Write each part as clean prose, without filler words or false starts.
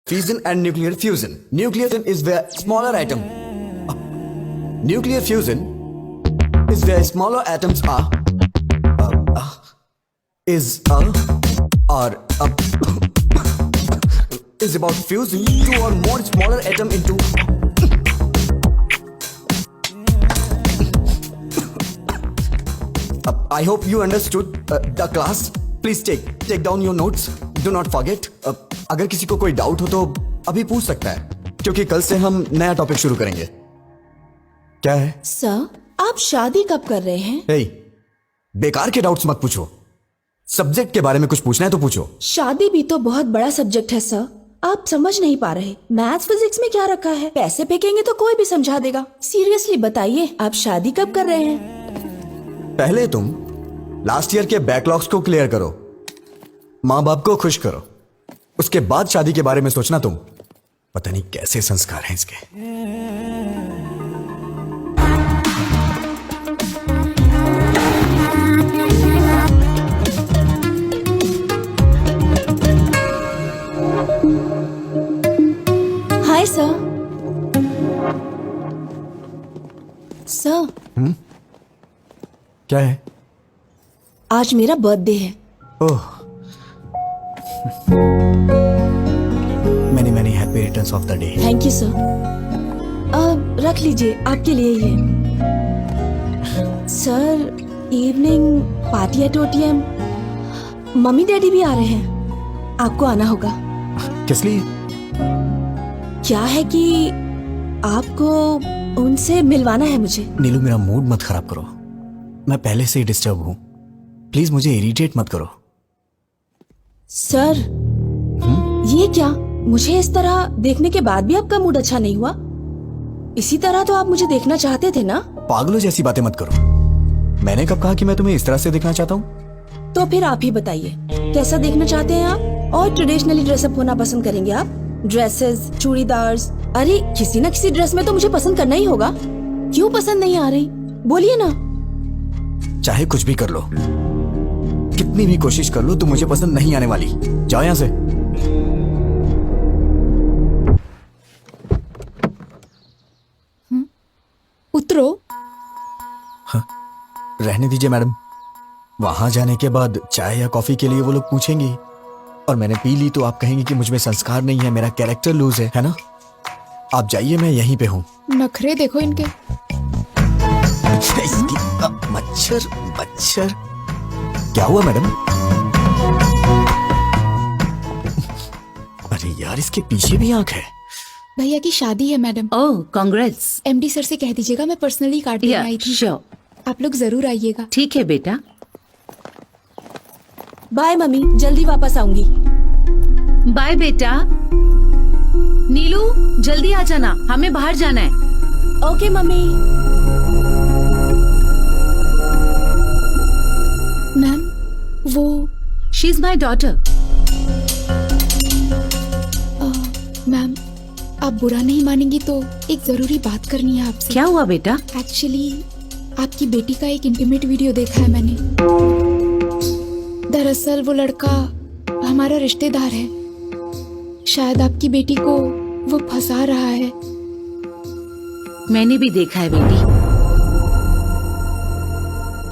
Fission and nuclear fusion. Nuclear fusion is where smaller atom. Nuclear fusion is where smaller atoms are. Is about fusing two or more smaller atom into. I hope you understood the class. Please take down your notes. Do not forget. अगर किसी को कोई doubt हो तो अभी पूछ सकता है, क्योंकि कल से हम नया टॉपिक शुरू करेंगे. क्या है? सर, आप शादी कब कर रहे हैं? हे, बेकार के डाउट्स मत पूछो. सब्जेक्ट के बारे में कुछ पूछना है तो पूछो. शादी भी तो बहुत बड़ा सब्जेक्ट है सर. आप समझ नहीं पा रहे. मैथ्स फिजिक्स में क्या रखा है? पैसे फेंकेंगे तो कोई भी समझा देगा. सीरियसली बताइए, आप शादी कब कर रहे हैं? पहले तुम लास्ट ईयर के बैकलॉग्स को क्लियर करो, माँ बाप को खुश करो, उसके बाद शादी के बारे में सोचना. तुम पता नहीं कैसे संस्कार हैं इसके. Hi sir. सर, क्या है? आज मेरा बर्थडे है. ओह, many happy returns of the day. Thank you sir. रख लीजिए, आपके लिए ये. Sir, evening party at OTM. Mummy daddy भी आ रहे हैं, आपको आना होगा. किस लिए? क्या है कि आपको उनसे मिलवाना है मुझे. नीलू, मेरा मूड मत खराब करो. मैं पहले से ही डिस्टर्ब हूं. प्लीज मुझे इरिटेट मत करो. सर, ये क्या? मुझे इस तरह देखने के बाद भी आपका मूड अच्छा नहीं हुआ? इसी तरह तो आप मुझे देखना चाहते थे ना? पागलों जैसी बातें मत करो. मैंने कब कहा कि मैं तुम्हें इस तरह से देखना चाहता हूँ? तो फिर आप ही बताइए, कैसा देखना चाहते हैं आप? और ट्रेडिशनली ड्रेसअप होना पसंद करेंगे आप? ड्रेसेस, चूड़ीदार्स. अरे किसी ना किसी ड्रेस में तो मुझे पसंद करना ही होगा. क्यों पसंद नहीं आ रही? बोलिए ना. चाहे कुछ भी कर लो, कितनी भी कोशिश कर लो, तुम मुझे पसंद नहीं आने वाली. जाओ यहां से. उतरो. रहने दीजिए मैडम. वहां जाने के बाद चाय या कॉफी के लिए वो लोग पूछेंगे, और मैंने पी ली तो आप कहेंगे कि मुझ में संस्कार नहीं है, मेरा कैरेक्टर लूज है ना? आप जाइए, मैं यहीं पे हूँ. नखरे देखो इनके. मच्छर मच्छर. क्या हुआ मैडम? अरे यार, इसके पीछे भी आंख है. भैया की शादी है मैडम. ओह, कांग्रेट्स. MD सर से कह दीजिएगा मैं पर्सनली कार्ड लेने आई थी. श्योर. आप लोग जरूर आइएगा. ठीक है बेटा. बाय मम्मी, जल्दी वापस आऊंगी. बाय बेटा. नीलू, जल्दी आ जाना, हमें बाहर जाना है. Okay mummy. मैम, वो she is my daughter. Ma'am, आप बुरा नहीं मानेंगी तो एक जरूरी बात करनी है आपसे. क्या हुआ बेटा? एक्चुअली आपकी बेटी का एक इंटीमेट वीडियो देखा है मैंने. दरअसल वो लड़का हमारा रिश्तेदार है. शायद आपकी बेटी को वो फंसा रहा है. मैंने भी देखा है बेटी.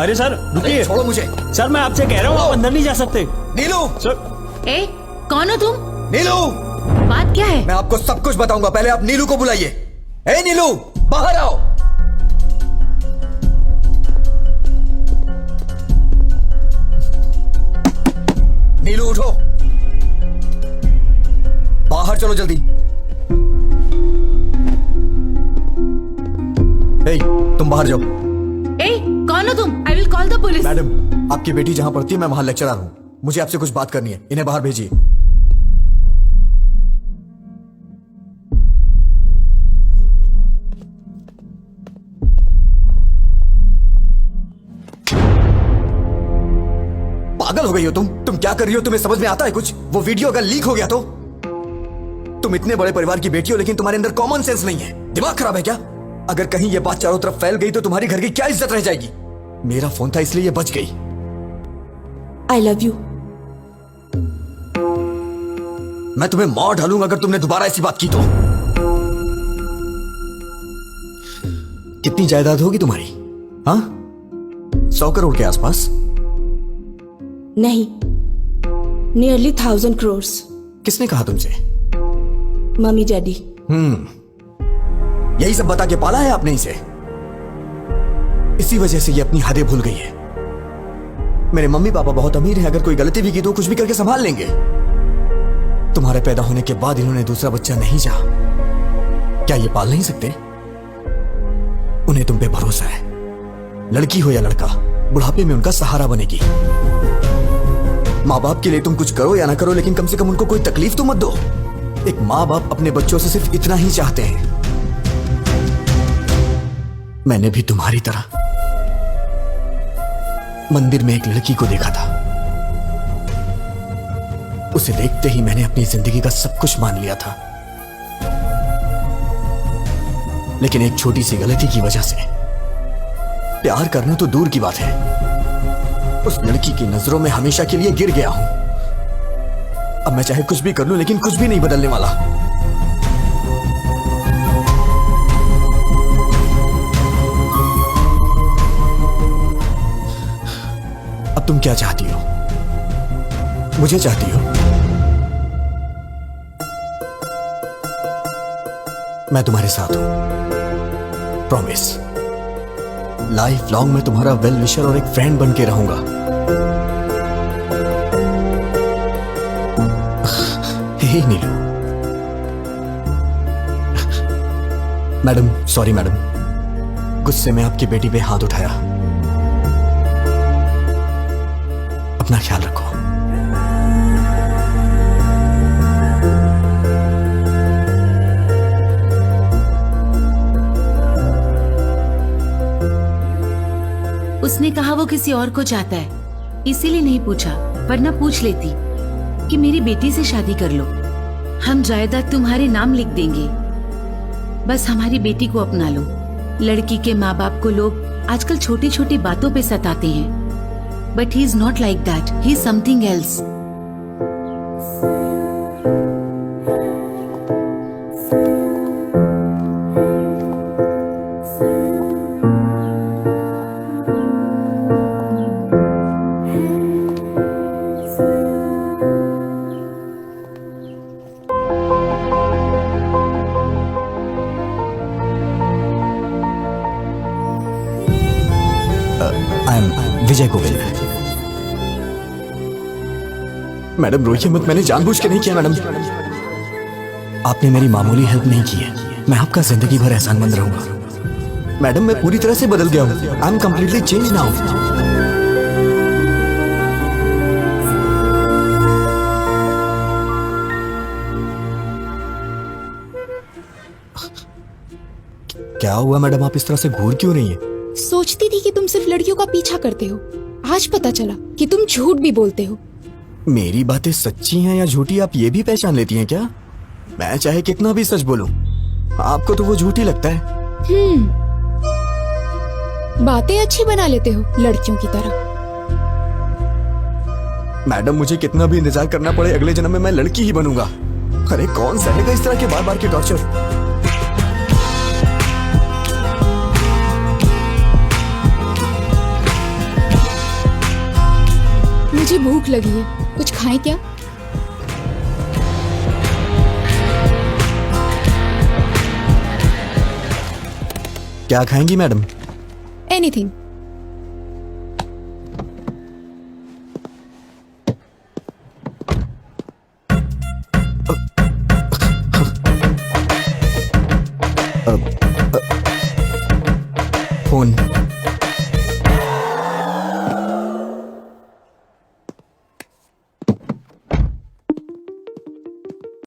अरे सर रुकिए. छोड़ो मुझे. सर मैं आपसे कह रहा हूँ, आप अंदर नहीं जा सकते. नीलू. सर. ए, कौन हो तुम? नीलू, बात क्या है? मैं आपको सब कुछ बताऊंगा. पहले आप नीलू को बुलाइए. ए नीलू, बाहर आओ. नीलू उठो. बाहर चलो जल्दी. ए, तुम बाहर जाओ. ए, कौन हो तुम? I will call the police. Madam, आपकी बेटी जहां पढ़ती है मैं वहां लेक्चरर हूं. मुझे आपसे कुछ बात करनी है. इन्हें बाहर भेजिए. पागल हो गई हो तुम क्या कर रही हो? तुम्हें समझ में आता है कुछ? वो वीडियो अगर लीक हो गया तो? तुम इतने बड़े परिवार की बेटी हो, लेकिन तुम्हारे अंदर कॉमन सेंस नहीं है. दिमाग खराब है क्या? अगर कहीं ये बात चारों तरफ फैल गई तो तुम्हारी घर की क्या इज्जत रह जाएगी? मेरा फोन था इसलिए ये बच गई. I love you. मैं तुम्हें मार डालूंगा अगर तुमने दोबारा ऐसी बात की तो। कितनी जायदाद होगी तुम्हारी? हाँ, 100 करोड़ के आसपास? नहीं, नियरली 1000 crores। किसने कहा तुमसे? Mummy daddy. यही सब बता के पाला है आपने इसे। इसी वजह से ये अपनी हदें भूल गई है। मेरे मम्मी पापा बहुत अमीर हैं, अगर कोई गलती भी की तो कुछ भी करके संभाल लेंगे। तुम्हारे पैदा होने के बाद इन्होंने दूसरा बच्चा नहीं चाहा। क्या ये पाल नहीं सकते? उन्हें तुम पे भरोसा है। लड़की हो या लड़का, बुढ़ापे में उनका सहारा बनेगी। माँ बाप के लिए तुम कुछ करो या ना करो, लेकिन कम से कम उनको कोई तकलीफ तो मत दो। एक माँ बाप अपने बच्चों से सिर्फ इतना ही चाहते हैं। मैंने भी तुम्हारी तरह मंदिर में एक लड़की को देखा था। उसे देखते ही मैंने अपनी जिंदगी का सब कुछ मान लिया था, लेकिन एक छोटी सी गलती की वजह से प्यार करना तो दूर की बात है, उस लड़की की नजरों में हमेशा के लिए गिर गया हूं। अब मैं चाहे कुछ भी कर लूं, लेकिन कुछ भी नहीं बदलने वाला। अब तुम क्या चाहती हो? मुझे चाहती हो? मैं तुम्हारे साथ हूं, प्रॉमिस। लाइफ लॉन्ग मैं तुम्हारा वेल विशर और एक फ्रेंड बन के रहूंगा। हे नीलू। मैडम, सॉरी मैडम, गुस्से में आपकी बेटी पे हाथ उठाया। अपना ख्याल रखो। उसने कहा वो किसी और को चाहता है, इसीलिए नहीं पूछा, वरना पूछ लेती कि मेरी बेटी से शादी कर लो, हम जायदाद तुम्हारे नाम लिख देंगे, बस हमारी बेटी को अपना लो। लड़की के माँ बाप को लोग आजकल छोटी छोटी बातों पे सताते हैं, but he is not like that, he is something else. I am Vijay Govind. Madam रोइए मत, मैंने जानबूझ के नहीं किया मैडम। आपने मेरी मामूली हेल्प नहीं की है, मैं आपका जिंदगी भर एहसानमंद रहूंगा। मैडम मैं पूरी तरह से बदल गया हूं, I am completely change now. क्या हुआ मैडम, आप इस तरह से घूर क्यों रही हैं? सोचती थी कि तुम सिर्फ लड़कियों का पीछा करते हो, आज पता चला कि तुम झूठ भी बोलते हो। मेरी बातें सच्ची हैं या झूठी आप ये भी पहचान लेती हैं क्या? मैं चाहे कितना भी सच बोलूं, आपको तो वो झूठी लगता है। बातें अच्छी बना लेते हो लड़कियों की तरह। मैडम मुझे कितना भी इंतजार करना पड़े, अगले जन्म में मैं लड़की ही बनूंगा। अरे कौन सहेगा इस तरह के बार बार के टॉर्चर? मुझे भूख लगी है, कुछ खाएं क्या? क्या खाएंगी मैडम? एनीथिंग। फोन